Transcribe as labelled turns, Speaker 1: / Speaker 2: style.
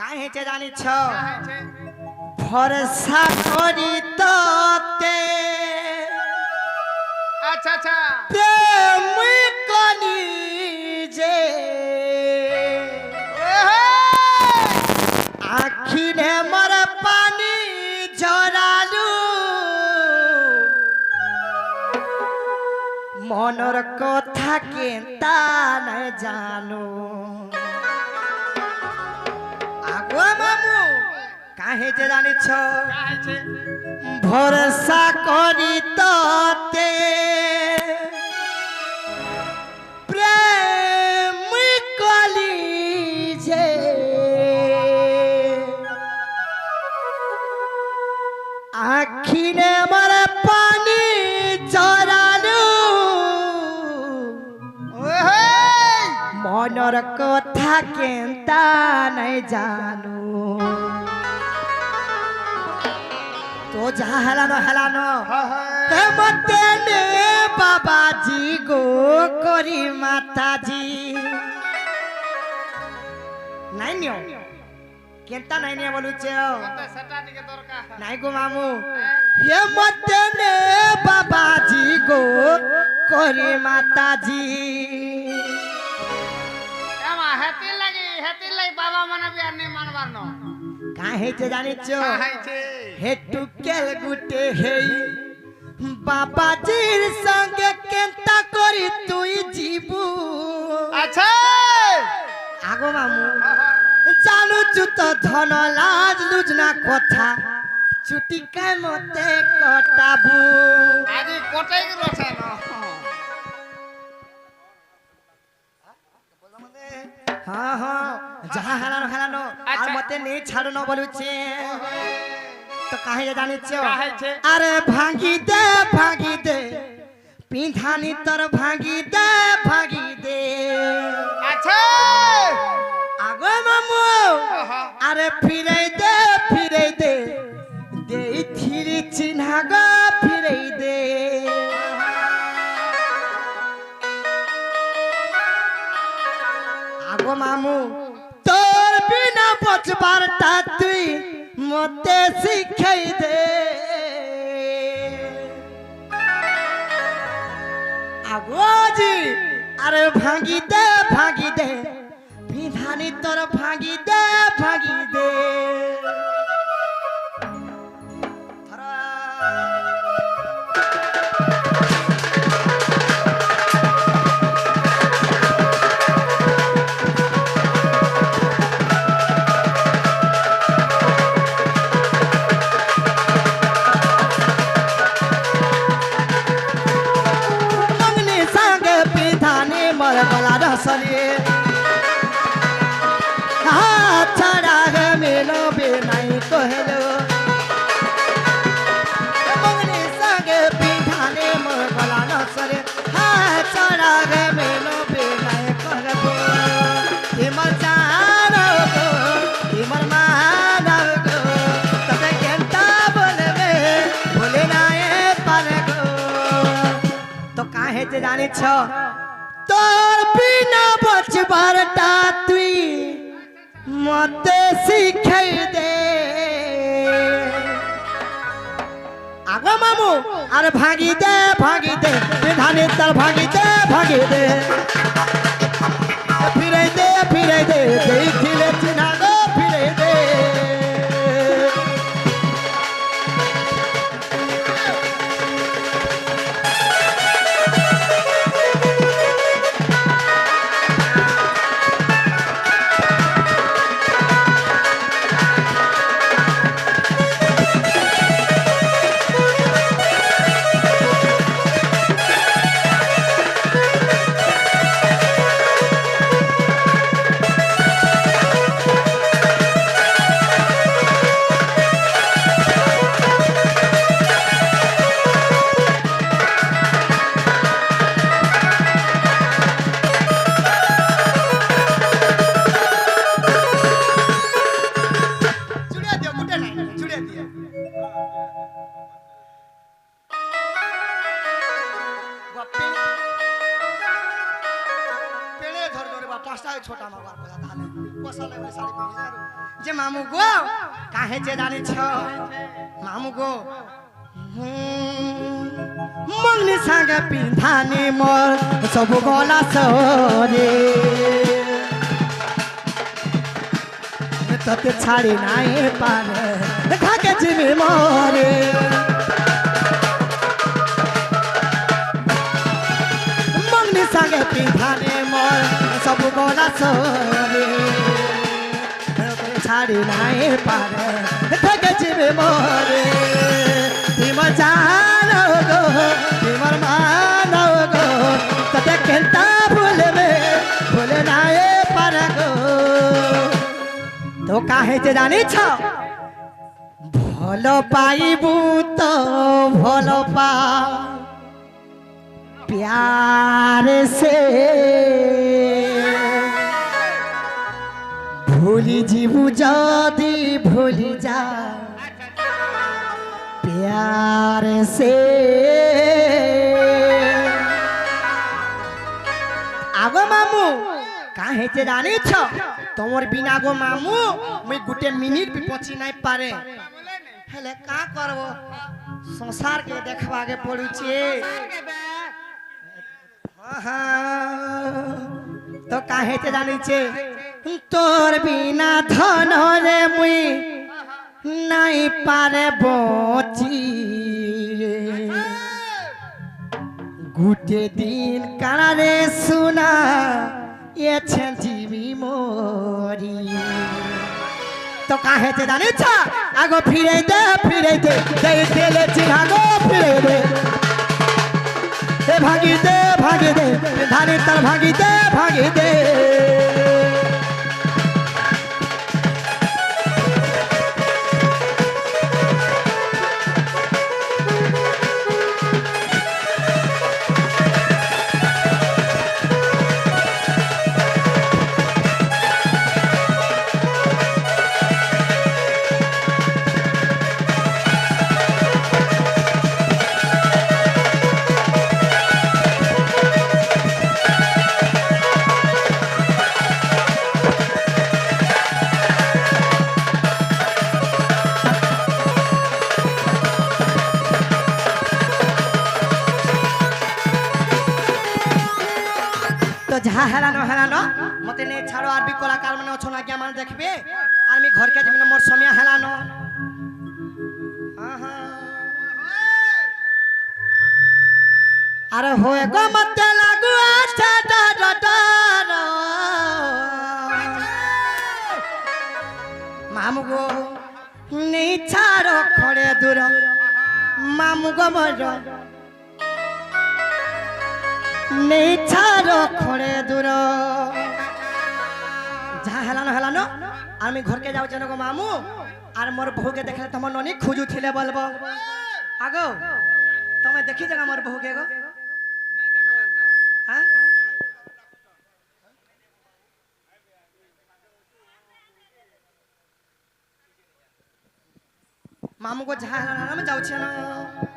Speaker 1: काहे चे जानी छो भरोसा करी तोते
Speaker 2: अच्छा अच्छा
Speaker 1: प्रेम कनी जे आखी ने मर पानी झरालू मनर कथा केंता न जानू आगो मामू काहे जे जानी छो भरोसा करी तोते प्रेम कली जे आखी ने मर पानी चरालू मनर कथा केंता नहीं जानू तो जा हेलानो ते मते ने बाबाजी गो करी माताजी नहीं नियो केंता नहीं नियो बोलू छो नहीं गो मामू ये मते ने बाबाजी गो करी माताजी
Speaker 2: हेती लगी बाबा मन भी आने मानवार नो
Speaker 1: काहे जे जानी छो हे टुकेल गुटे हे बाबाजीर संगे केंता करी तुई जीबू
Speaker 2: अच्छा
Speaker 1: आगो मामू जानू चु तो धन लाज लुजना कथा चुटी के मते कटाबू
Speaker 2: आदि कोटाई रोछे न
Speaker 1: हाँ हाँ जहाँ हेलानो
Speaker 2: अच्छा।
Speaker 1: और मते नहीं छाड़ो न बोलू छे तो काहे जे जानी छो
Speaker 2: काहे छे?
Speaker 1: अरे भागी दे पिंधानी तर भागी दे
Speaker 2: अच्छा
Speaker 1: आगो मामू अरे फिरे दे दे थीरी चिन्हा गो फिरे दे आगो मामू तोर बिना बचबार तुई मते सिखाई दे आगो जी अरे भागी दे विधानी तोर भागी दे मंगनी संगे विधानी मर गला रसली छड़ा गे मिलो बिनाई कहलो मंगनी संगे पिठाने मोर गला नसरे छड़ा गे मिलो बिनाई कहलो हिमर जानो गो हिमर मानो गो तबे केंता बोलबे बोले नाए पाले गो तो काहे ते जानी छो तोर बिना बचबार तुई मते सिखाई दे आगो मामू अरे भागी दे विधानी तर भागी दे फिरे दे देखिले चिन्हा गो फिरे दे যে মামু গো কাহে যে জানিছ মামু গো মংনি সাঙ্গে পিন্ধানি মোর সবু গলা সরে তোতে ছাড়ি নাই পারে থাকে জিমি মরে মংনি সাঙ্গে পিন্ধানি মোর সবু গলা সরে ছাড়ি নাই পারে থাকে জিমি মরে তোমার জানো গো তোমার মানো গো তোতে কেনতা ভুলবে ভুলে নাই পারে গো তো কাহে যে জানিছ ভাল পাইবু তো ভাল পা प्यार से भूली जीवू जदी भूली जा प्यार से आगो मामू काहे जे जानी छ तोमर बिना गो मामू मुई गुटे मिनिट भी पहुंची नहीं पारे हेले का करबो संसार के देखबा के पड़ू छे तो काहे ते जानी छे तोर बिना धन रे मुई नहीं पारे बची गुटे दिन कारे सुना ये जीवी मोरी तो काहे ते जानी छ आगो फिरे दे दे ले चिहागो फिरे दे भागी दे धानी तर भागी दे तो जहाँ हेलानो मते नहीं छाड़ो आर भी कलाकार माने अछन आज्ञा मान देखबे आर मी घर के जमिन मोर समय हेलानो अरे होए गो मते लागू अच्छा डर मामू गो नहीं छाड़ो खड़े दूर मामू गो मरो नहीं छाड़ो खड़े दूर जहाँ हेलानो आर मी घर के जाऊ जन गो मामू आर मोर बहू के देखले तुम ननी खुजू थिले बोलबो आगो तुम्हें देखी जगह मोर बहू के गो हां मामू को जहाँ हेलानो में जाऊ छ न